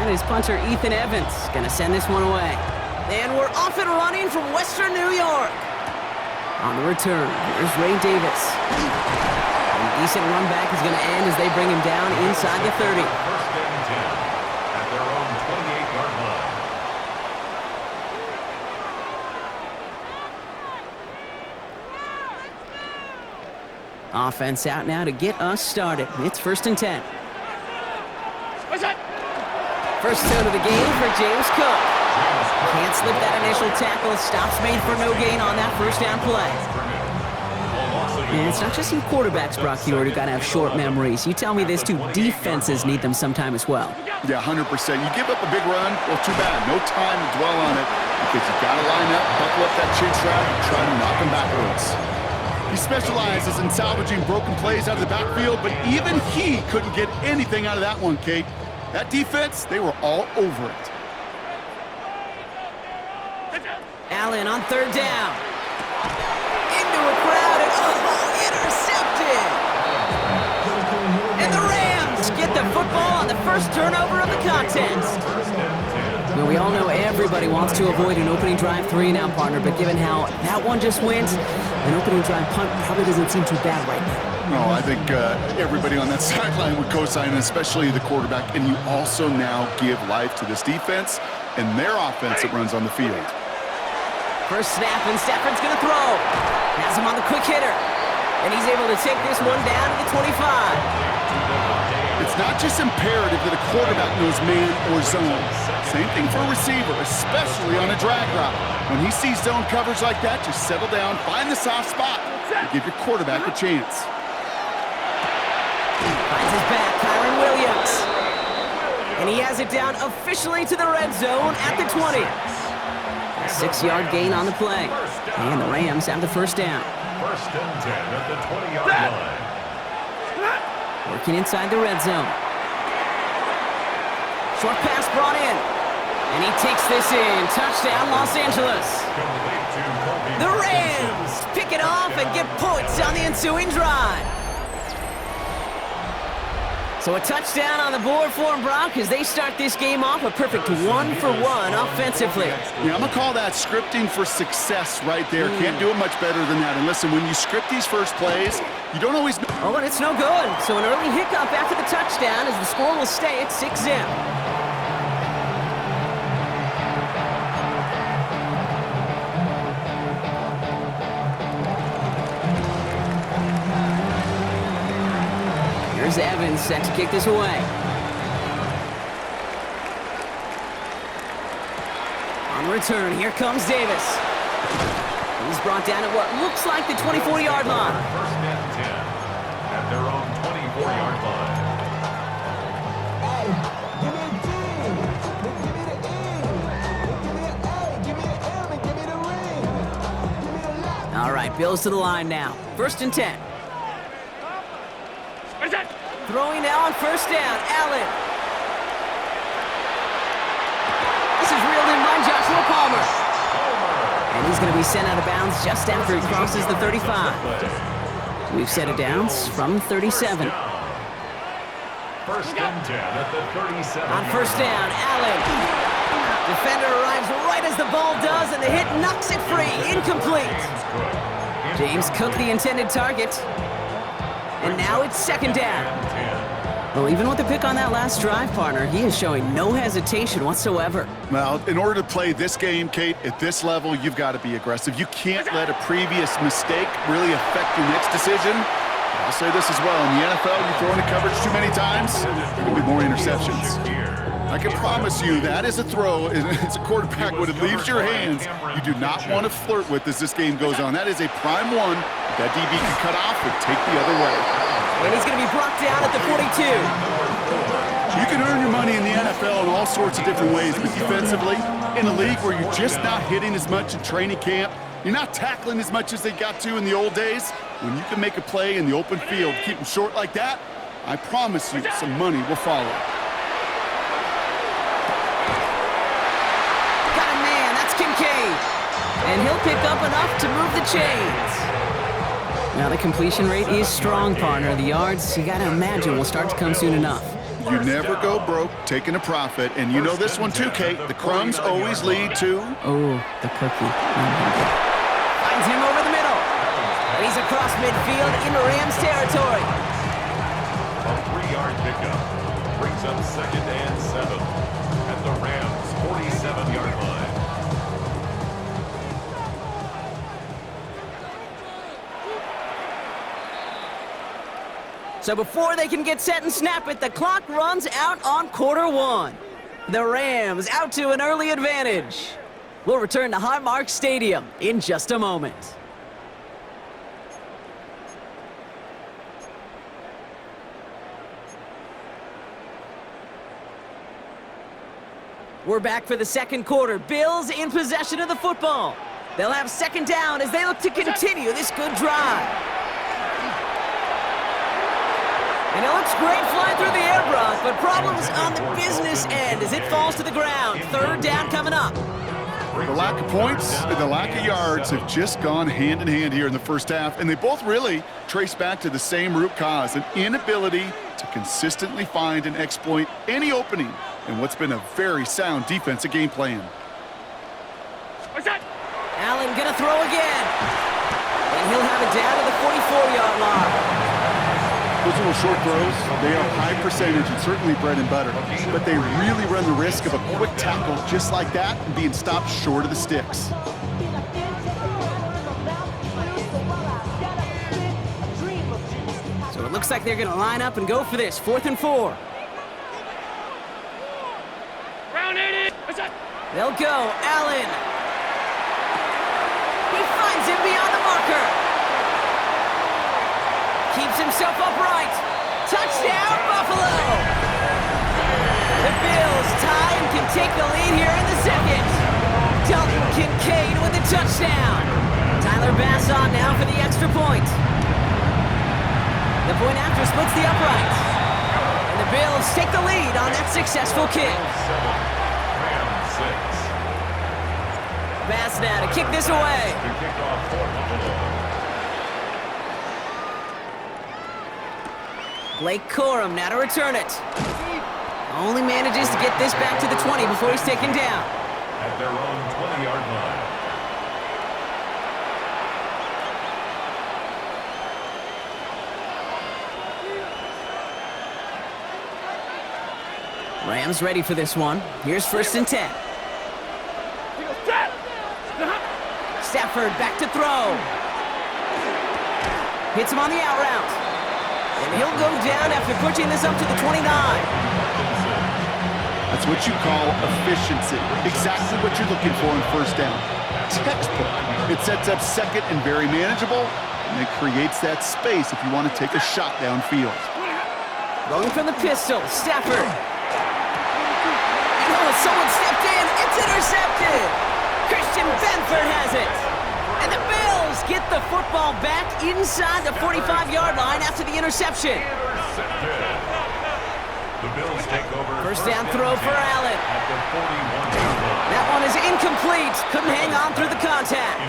And his punter, Ethan Evans, gonna send this one away. And we're off and running from Western New York. On the return, here's Ray Davis. And a decent run back is gonna end as they bring him down inside the 30. First and 10 at their own 28-yard line. Offense out now to get us started. It's 1st and 10. First down of the game for James Cook. Can't slip that initial tackle. Stops made for no gain on that first down play. And it's not just you quarterbacks, Brock Huard, who got to have short memories. You tell me this too, defenses need them sometime as well. Yeah, 100%. You give up a big run, well, too bad. No time to dwell on it because you got to line up, buckle up that chin strap, and try to knock them backwards. He specializes in salvaging broken plays out of the backfield, but even he couldn't get anything out of that one, Kate. That defense, they were all over it. Allen on 3rd down. Into a crowd and intercepted. And the Rams get the football on the first turnover of the contest. Now, we all know everybody wants to avoid an opening drive 3-and-out, partner, but given how that one just went, an opening drive punt probably doesn't seem too bad right now. No, I think everybody on that sideline would co-sign, especially the quarterback, and you also now give life to this defense and their offense that runs on the field. First snap, and Stafford's going to throw. Has him on the quick hitter, and he's able to take this one down to the 25. It's not just imperative that a quarterback knows man or zone. Same thing for a receiver, especially on a drag route. When he sees zone coverage like that, just settle down, find the soft spot, and give your quarterback a chance. Finds his back, Kyron Williams. And he has it down officially to the red zone at the 20. A 6-yard gain on the play. And the Rams have the first down. First and 10 at the 20-yard line. Working inside the red zone. Short pass brought in. And he takes this in. Touchdown, Los Angeles. The Rams pick it off and get points on the ensuing drive. So a touchdown on the board for them, Brock, as they start this game off a perfect 1-for-1 offensively. Yeah, I'm going to call that scripting for success right there. Can't do it much better than that. And listen, when you script these first plays, you don't always know. Oh, and it's no good. So an early hiccup after the touchdown as the score will stay at 6-zip. Here's Evans set to kick this away. On return, here comes Davis. He's brought down at what looks like the 24-yard line. First and 10 at their own 24-yard line. All right, Bills to the line now. 1st and 10. Throwing now on 1st down, Allen. This is reeled in by Joshua Palmer. And he's going to be sent out of bounds just after he crosses the 35. We've set it down from 37. First and 10 at the 37. On 1st down, Allen. Defender arrives right as the ball does, and the hit knocks it free. Incomplete. James Cook, the intended target. And now it's 2nd down. Well, even with the pick on that last drive, partner, he is showing no hesitation whatsoever. Well, in order to play this game, Kate, at this level, you've got to be aggressive. You can't let a previous mistake really affect your next decision. I'll say this as well. In the NFL, you throw into coverage too many times, there will be more interceptions. I can promise you that is a throw. It's a quarterback when it leaves your hands. You do not want to flirt with as this game goes on. That is a prime one that DB can cut off or take the other way. And he's going to be brought down at the 42. You can earn your money in the NFL in all sorts of different ways, but defensively, in a league where you're just not hitting as much in training camp, you're not tackling as much as they got to in the old days, when you can make a play in the open field, keep them short like that, I promise you some money will follow. Got a man, that's Kincaid. And he'll pick up enough to move the chains. Now the completion rate is strong, partner. The yards, you got to imagine, will start to come soon enough. You never go broke taking a profit. And you know this one too, Kate. The crumbs always lead to... Oh, the cookie. Finds him over the middle. He's across midfield into Rams territory. A 3-yard pickup brings up 2nd and 7 at the Rams' 47-yard line. So before they can get set and snap it, the clock runs out on quarter one. The Rams out to an early advantage. We'll return to Highmark Stadium in just a moment. We're back for the second quarter. Bills in possession of the football. They'll have 2nd down as they look to continue this good drive. And it looks great flying through the air, Brock, but problems on the business end as it falls to the ground. 3rd down coming up. The lack of points and the lack of yards have just gone hand in hand here in the first half, and they both really trace back to the same root cause, an inability to consistently find and exploit any opening in what's been a very sound defensive game plan. Allen gonna throw again. And he'll have it down to the 44-yard line. Those little short throws, they are high percentage and certainly bread and butter, but they really run the risk of a quick tackle just like that and being stopped short of the sticks. So it looks like they're gonna line up and go for this, 4th and 4. They'll go, Allen. He finds him beyond the marker. Keeps himself upright. Touchdown, Buffalo! The Bills tie and can take the lead here in the second. Dalton Kincaid with the touchdown. Tyler Bass on now for the extra point. The point after splits the upright. And the Bills take the lead on that successful kick. Bass now to kick this away. Blake Corum now to return it. Only manages to get this back to the 20 before he's taken down. At their own 20-yard line. Rams ready for this one. Here's 1st and 10. Stafford back to throw. Hits him on the out route. And he'll go down after pushing this up to the 29. That's what you call efficiency. Exactly what you're looking for in 1st down. Textbook. It sets up 2nd and very manageable, and it creates that space if you want to take a shot downfield. Going from the pistol, Stafford. And oh, someone stepped in. It's intercepted. Christian Benford has it. And the Bills get the football back inside the 45-yard line after the interception. The Bills take over. 1st down throw for Allen. That one is incomplete. Couldn't hang on through the contact.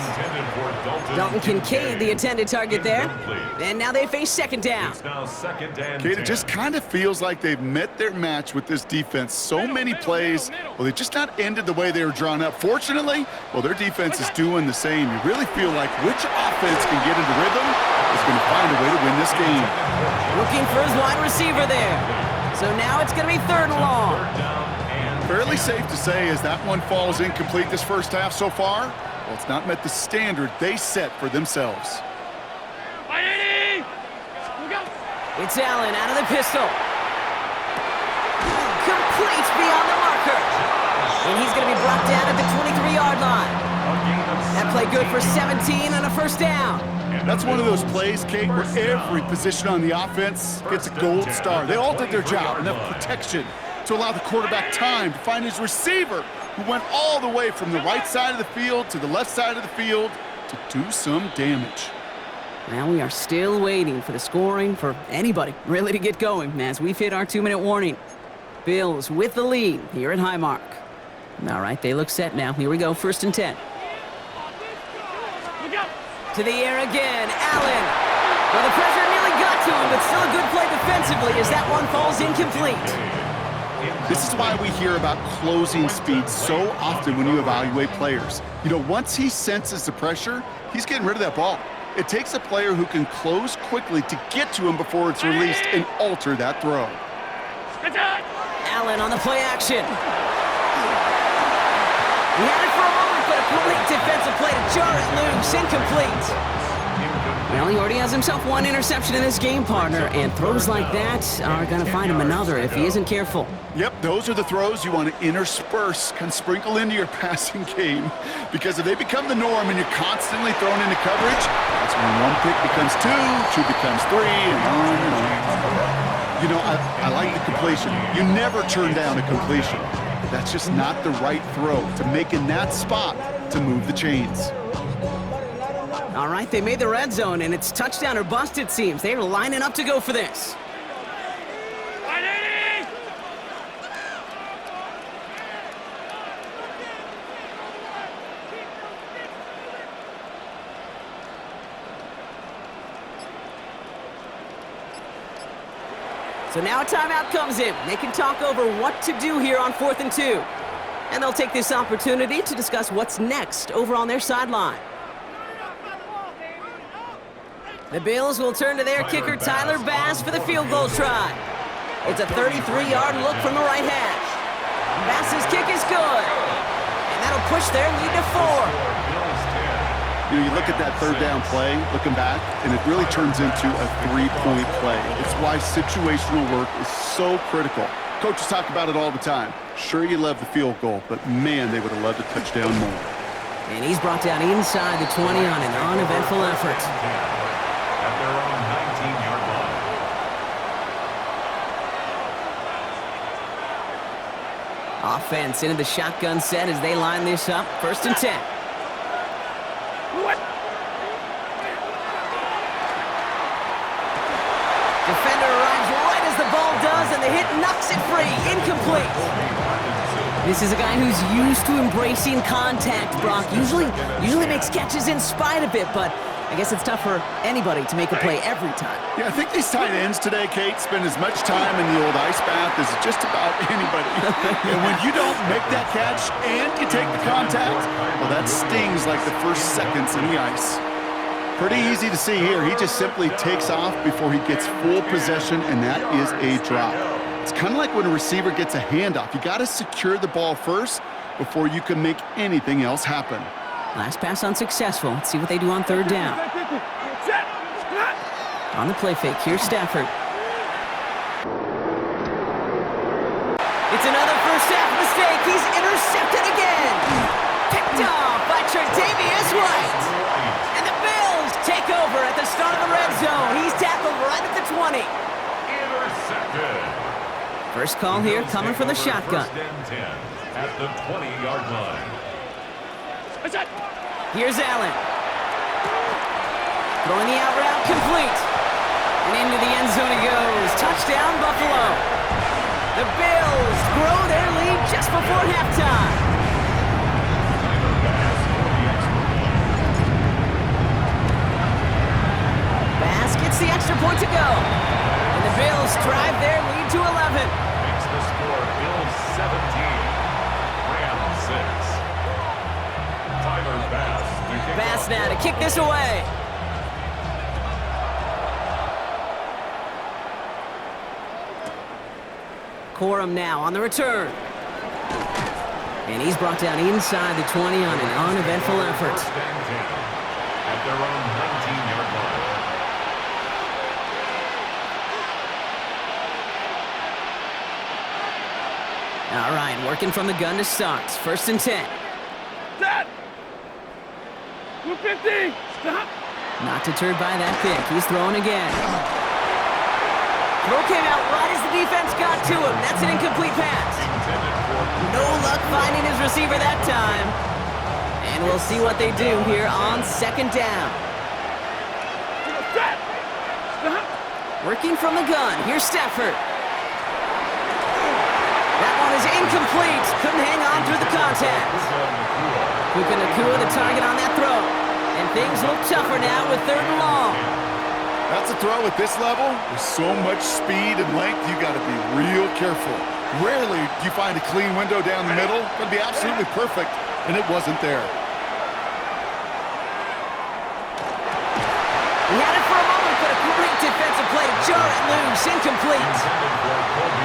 Dalton Kincaid, the intended target there. And now they face 2nd down. Kate, it just kind of feels like they've met their match with this defense. So many plays, well, they just not ended the way they were drawn up. Fortunately, well, their defense is doing the same. You really feel like which offense can get into rhythm is going to find a way to win this game. Looking for his wide receiver there. So now it's going to be 3rd and long. Fairly safe to say as that one falls incomplete this first half so far, well, it's not met the standard they set for themselves. It's Allen out of the pistol. Complete beyond the marker. And he's going to be brought down at the 23-yard line. That play good for 17 and a 1st down. That's one of those plays, Kate, where every position on the offense gets a gold star. They all did their job, enough protection to allow the quarterback time to find his receiver, who went all the way from the right side of the field to the left side of the field to do some damage. Now we are still waiting for the scoring for anybody really to get going as we've hit our 2-minute warning. Bills with the lead here at Highmark. All right, they look set now. Here we go, 1st and 10. To the air again, Allen. Well, the pressure nearly got to him, but still a good play defensively as that one falls incomplete. This is why we hear about closing speed so often when you evaluate players. You know, once he senses the pressure, he's getting rid of that ball. It takes a player who can close quickly to get to him before it's released and alter that throw. Allen on the play action. He had it for a moment, but a great defensive play to jar it loose. Incomplete. Well, he already has himself one interception in this game, partner, and throws like that are going to find him another if he isn't careful. Yep, those are the throws you want to intersperse, can sprinkle into your passing game, because if they become the norm and you're constantly thrown into coverage, that's when one pick becomes two becomes three, and on and on. You know, I like the completion. You never turn down a completion. That's just not the right throw to make in that spot to move the chains. All right, they made the red zone, and it's touchdown or bust, it seems. They are lining up to go for this. So now a timeout comes in. They can talk over what to do here on 4th and 2. And they'll take this opportunity to discuss what's next over on their sideline. The Bills will turn to their kicker, Tyler Bass, for the field goal try. It's a 33-yard look from the right hash. Bass's kick is good. And that'll push their lead to 4. You know, you look at that third down play, looking back, and it really turns into a three-point play. It's why situational work is so critical. Coaches talk about it all the time. Sure, you love the field goal, but man, they would have loved a touchdown more. And he's brought down inside the 20 on an uneventful effort. At their own 19-yard line. Offense into the shotgun set as they line this up. 1st and 10. Defender arrives right as the ball does, and the hit knocks it free. Incomplete. This is a guy who's used to embracing contact, Brock. Usually makes catches in spite of it, but I guess it's tough for anybody to make a play every time. Yeah, I think these tight ends today, Kate, spend as much time in the old ice bath as just about anybody. And when you don't make that catch and you take the contact, well, that stings like the first seconds in the ice. Pretty easy to see here. He just simply takes off before he gets full possession, and that is a drop. It's kind of like when a receiver gets a handoff. You got to secure the ball first before you can make anything else happen. Last pass unsuccessful. Let's see what they do on 3rd down. On the play fake, here's Stafford. It's another first half mistake. He's intercepted again. Picked off by Tre'Davious White. And the Bills take over at the start of the red zone. He's tackled right at the 20. Intercepted. First call here coming from the shotgun. 1st and 10 at the 20-yard line. Here's Allen. Throwing the out route complete. And into the end zone he goes. Touchdown, Buffalo. The Bills grow their lead just before halftime. Bass gets the extra point to go. And the Bills drive their lead to 11. Makes the score Bills 17, Rams 6. Tyler Bass now to kick this away. Corum now on the return. And he's brought down inside the 20 on an uneventful effort. At their own 19-yard line. All right, working from the gun to start. 1st and 10. Set! 250! Stop! Not deterred by that pick. He's throwing again. Throw came out right as the defense got to him. That's an incomplete pass. No luck finding his receiver that time. And we'll see what they do here on 2nd down. Set! Stop! Working from the gun. Here's Stafford. That one is incomplete. Couldn't hang on through the contact. Puka Nacua the target on that throw. And things look tougher now with 3rd and long. That's a throw at this level. With so much speed and length, you got to be real careful. Rarely do you find a clean window down the middle. It's going to be absolutely perfect, and it wasn't there. He had it for a moment, but a great defensive play to jar it loose. Incomplete.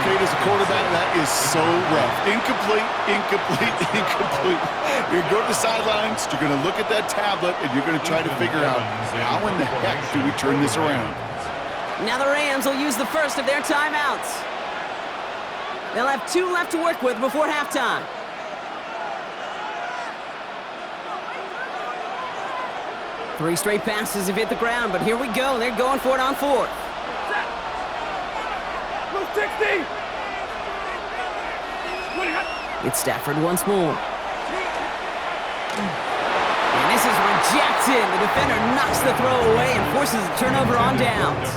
Kate, as a quarterback, that is so rough. Incomplete, incomplete, incomplete. You're going to go to the sidelines, you're going to look at that tablet, and you're going to try to figure out how in the heck do we turn this around. Now the Rams will use the first of their timeouts. They'll have 2 left to work with before halftime. Three straight passes have hit the ground, but here we go. They're going for it on 4th. Move 60. It's Stafford once more. And this is rejected. The defender knocks the throw away and forces a turnover on downs.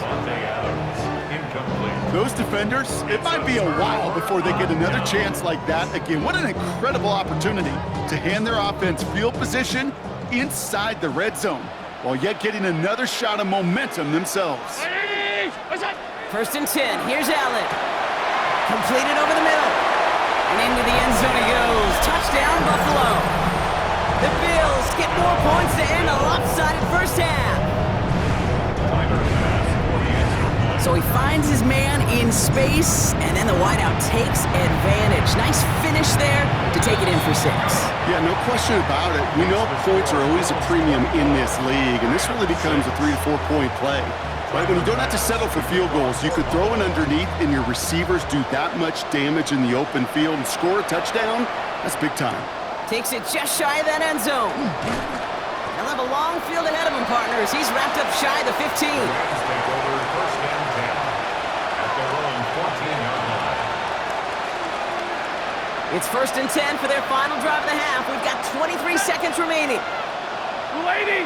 Those defenders, it might be a while before they get another chance like that again. What an incredible opportunity to hand their offense field position inside the red zone, while yet getting another shot of momentum themselves. 1st and 10. Here's Allen. Completed over the middle. And into the end zone he goes. Touchdown, Buffalo. The Bills get more points to end a lopsided first half. So he finds his man in space, and then the wideout takes advantage. Nice finish there to take it in for 6. Yeah, no question about it. We know points are always a premium in this league, and this really becomes a 3 to 4 point play. Right? When you don't have to settle for field goals, you could throw it underneath, and your receivers do that much damage in the open field and score a touchdown. That's big time. Takes it just shy of that end zone. He'll have a long field ahead of him, partners. He's wrapped up shy of the 15. It's 1st and 10 for their final drive of the half. We've got 23 seconds remaining. Lady.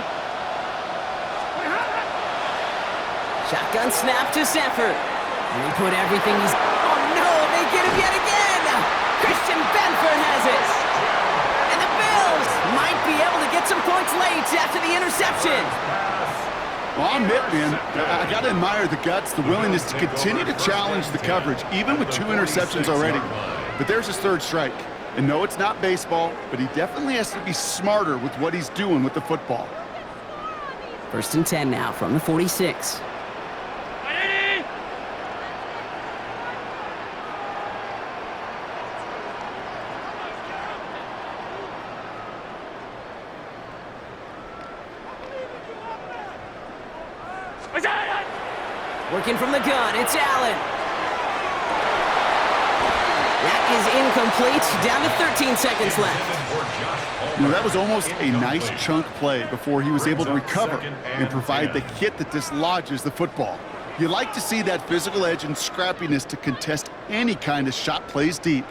Shotgun snap to Stafford. And he put everything he's... Oh, no, they get him yet again. Christian Benford has it. And the Bills might be able to get some points late after the interception. Well, I'll admit, man, I got to admire the guts, the willingness to continue to challenge the coverage, even with 2 interceptions already. But there's his 3rd strike. And no, it's not baseball, but he definitely has to be smarter with what he's doing with the football. 1st and 10 now from the 46. Working from the gun, it's Allen. That is incomplete. Down to 13 seconds left. You know, that was almost a nice chunk play before he was able to recover and provide the hit that dislodges the football. You like to see that physical edge and scrappiness to contest any kind of shot plays deep.